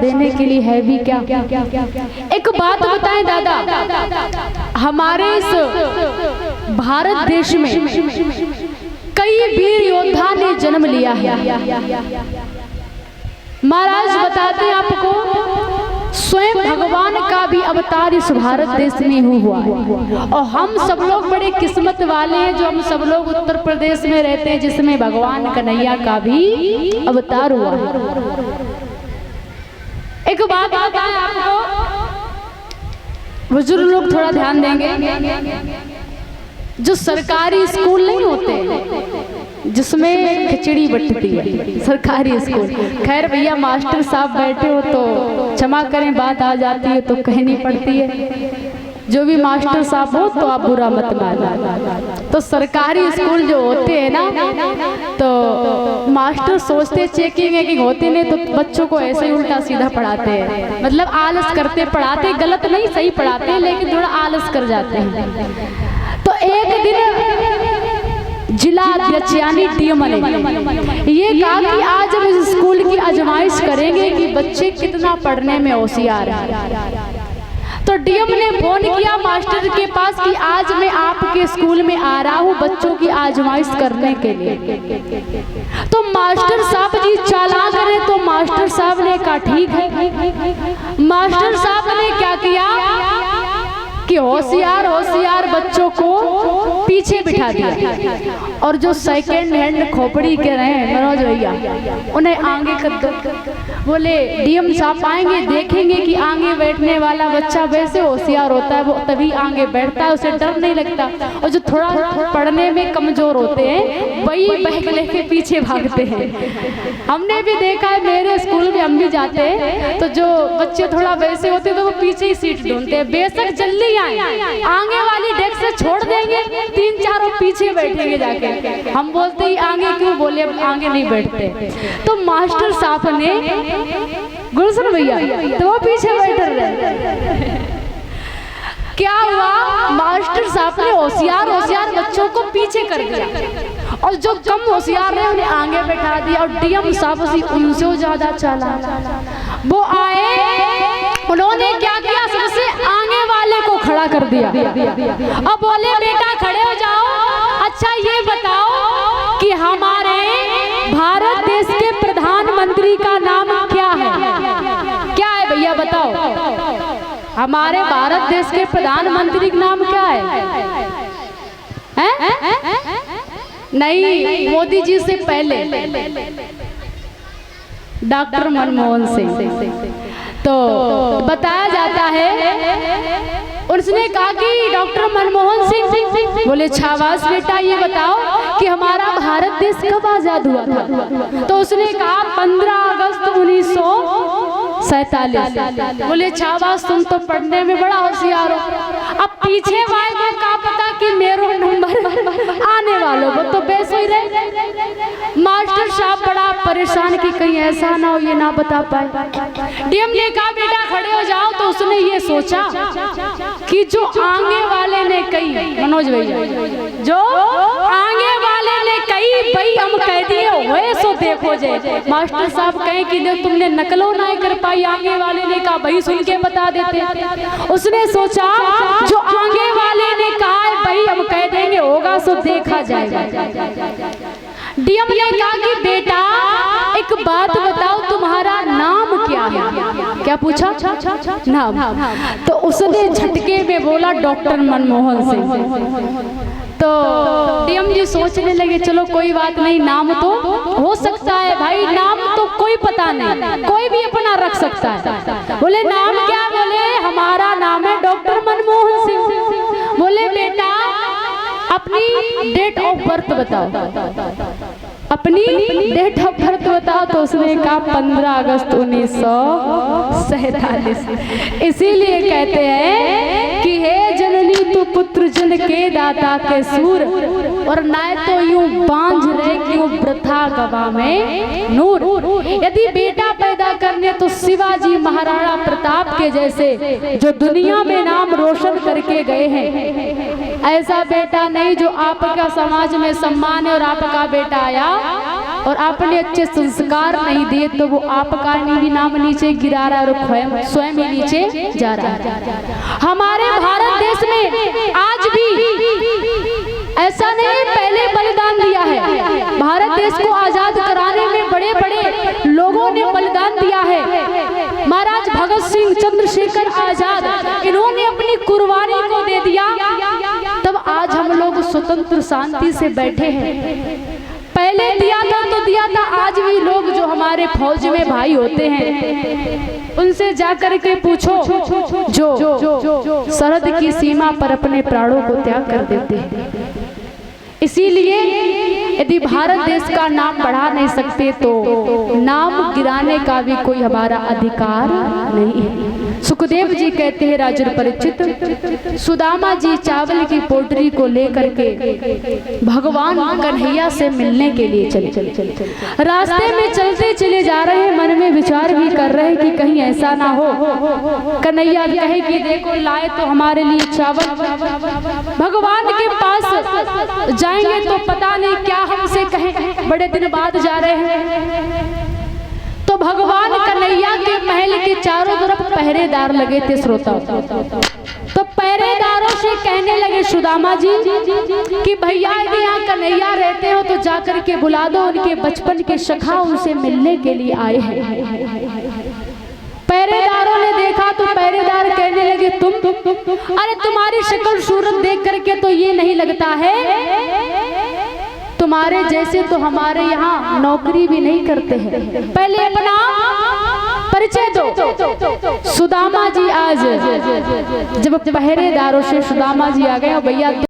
देने के लिए है भी क्या। एक बात बताएं दादा, हमारे इस भारत देश में कई वीर योद्धा ने जन्म लिया है। महाराज बताते हैं आपको, स्वयं भगवान का भी अवतार इस भारत देश में हुआ है। और हम सब लोग बड़े किस्मत वाले हैं जो हम सब लोग उत्तर प्रदेश में रहते हैं, जिसमें भगवान कन्हैया का भी अवतार हुआ है। एक बात बताएं आपको, बुजुर्ग लोग थोड़ा ध्यान देंगे, जो सरकारी स्कूल नहीं होते जिसमें खिचड़ी बंटती है, सरकारी स्कूल। खैर भैया मास्टर साहब बैठे हो तो क्षमा करें, बात आ जाती है तो कहनी पड़ती है। जो भी मास्टर साहब हो तो आप बुरा मत मानना। तो सरकारी स्कूल जो होते हैं ना, तो मास्टर सोचते चेकिंग वेकिंग होते नहीं तो बच्चों को ऐसे ही उल्टा सीधा पढ़ाते हैं, मतलब आलस करते पढ़ाते, गलत नहीं सही पढ़ाते हैं लेकिन थोड़ा आलस कर जाते हैं। तो एक दिन जिला अध्यक्ष यानी डीएम ने ये कहा कि आज हम इस स्कूल की आजमाइश करेंगे कि बच्चे कितना पढ़ने में होशियार हैं। तो डीएम ने फोन किया मास्टर के पास कि आज मैं आपके स्कूल में आ रहा हूँ बच्चों की आजमाइश करने के लिए। तो मास्टर साहब जी चालाक रहे, तो मास्टर साहब ने कहा ठीक है। मास्टर साहब ने क्या किया कि होशियार होशियार बच्चों को पीछे बिठा दिया, और जो सेकेंड हैंड खोपड़ी के रहे मनोज भैया उन्हें आगे कर दो। बोले डीएम साहब आएंगे देखेंगे कि आगे बैठने वाला बच्चा वैसे होशियार होता है, वो तभी आगे बैठता है, उसे डर नहीं लगता। और जो थोड़ा पढ़ने में कमजोर होते हैं वही बैग लेके पीछे भागते हैं। हमने भी देखा है, मेरे स्कूल में हम भी जाते हैं तो जो बच्चे थोड़ा वैसे होते हैं तो वो पीछे ही सीट ढूंढते हैं, बेशक जल्दी आगे वाली डेस्क से छोड़ देंगे, तीन चारों पीछे बैठेंगे जाके। हम बोलते ही आगे क्यों, बोले अब आगे नहीं बैठते। तो मास्टर साहब ने गुलशन भैया तो वो पीछे बैठ रहे। क्या हुआ, मास्टर साहब ने होशियार होशियार बच्चों को पीछे कर दिया और जो कम होशियार रहे उन्हें आगे बैठा दिया। और डीएम साहब उनसे ज्यादा चला, वो आए, उन्होंने क्या किया, सबसे आगे वाले को खड़ा कर दिया और बोले बेटा खड़े हो जाओ। अच्छा ये बताओ कि हमारे भारत देश के प्रधानमंत्री का नाम क्या है? क्या है भैया बताओ, हमारे भारत देश के प्रधानमंत्री का नाम क्या है? नहीं, मोदी जी से पहले डॉक्टर मनमोहन सिंह। तो बताया जाता है, उसने कहा कि डॉक्टर मनमोहन सिंह। बोले शाबाश बेटा ये बताओ कि हमारा भारत देश कब आजाद हुआ था? तो उसने कहा 15 अगस्त 1947। बोले शाबाश तुम तो पढ़ने में बड़ा होशियार हो। अब पीछे वाले को क्या पता कि मेरा नंबर आने वालों को तो बेस ही रहे। मास्टर साहब बड़ा परेशान कि कहीं ऐसा ना हो ये ना बता पाए। डीएम ने कहा बेटा खड़े हो जाओ। तो उसने ये सोचा कि जो आगे वाले ने कही, मनोज भैया जो आगे वाले ने कही भाई हम कह दिए हुए सो देखो जे। मास्टर साहब कहे कि तुमने नकलो ना कर पाई, आगे वाले ने कहा भाई सुन के बता देते। उसने सोचा जो आगे वाले ने कहा है भाई हम कह देंगे होगा सो देखा जाएगा। डीएम ने कहा कि बेटा एक बात बताओ तुम्हारा नाम क्या है? क्या पूछा? नाम। तो उसने झटके में बोला डॉक्टर मनमोहन सिंह। तो डीएम जी सोचने लगे चलो कोई बात नहीं, नाम तो हो सकता है भाई, नाम तो कोई पता नहीं, कोई भी अपना रख सकता है। बोले नाम क्या? बोले हमारा नाम है डॉक्टर मनमोहन सिंह। बोले बेटा अपनी डेट ऑफ बर्थ बताओ, अपनी डेट ऑफ बर्थ बताओ। तो उसने कहा 15 अगस्त 1947। इसीलिए कहते हैं कि हे जननी तू पुत्र जन के दाता के सूर, और नाय तो यूं बांझ रहे क्यों वृथा गवा में नूर। यदि बेटा पैदा पैदा करने तो शिवाजी महाराणा प्रताप के जैसे जो दुनिया में नाम रोशन करके गए हैं। ऐसा बेटा नहीं जो आपका समाज में सम्मान है और आपका बेटा आया और आपने अच्छे संस्कार नहीं दिए तो वो आपका भी नाम नीचे गिरा रहा है और स्वयं ही नीचे जा रहा है। हमारे भारत देश में आज भी ऐसा नहीं, पहले बलिदान दिया है। भारत देश को आजाद कराने में बड़े बड़े लोगों ने बलिदान दिया है। महाराज भगत सिंह, चंद्रशेखर आजाद, इन्होंने अपनी कुर्बानी को दे दिया, तब आज हम लोग स्वतंत्र शांति से बैठे हैं। पहले दिया था तो दिया था, आज भी लोग जो हमारे फौज में भाई होते हैं उनसे जाकर के पूछो जो सरहद की सीमा पर अपने प्राणों को त्याग कर देते हैं। इसीलिए यदि भारत देश का नाम बढ़ा नहीं सकते तो नाम गिराने का भी कोई हमारा अधिकार नहीं है। सुखदेव जी कहते हैं राजन परीक्षित, सुदामा जी चावल की पोटरी को लेकर के भगवान कन्हैया से मिलने के लिए चले। रास्ते में चलते चले जा रहे हैं, मन में विचार भी कर रहे हैं कि कहीं ऐसा ना हो कन्हैया कहे कि देखो लाए तो हमारे लिए चावल, भगवान के पास जाएंगे तो पता नहीं क्या हमसे कहें, बड़े दिन बाद जा रहे हैं। तो भगवान कन्हैया के महल के चारों तरफ पहरेदार लगे थे श्रोता, तो पहरेदारों से कहने लगे सुदामा जी कि भैया यदि यहाँ कन्हैया रहते हो तो जाकर के बुला दो, उनके बचपन के सखा उनसे मिलने के लिए आए हैं। पहरेदारों ने देखा तो पहरेदार कहने लगे तुम अरे तुम्हारी शक्ल सूरत देख करके तो ये नहीं लगता है, तुम्हारे जैसे तो हमारे यहाँ नौकरी भी नहीं करते हैं, पहले अपना परिचय दो। सुदामा जी आज जब पहरेदारों से सुदामा जी आ गए, भैया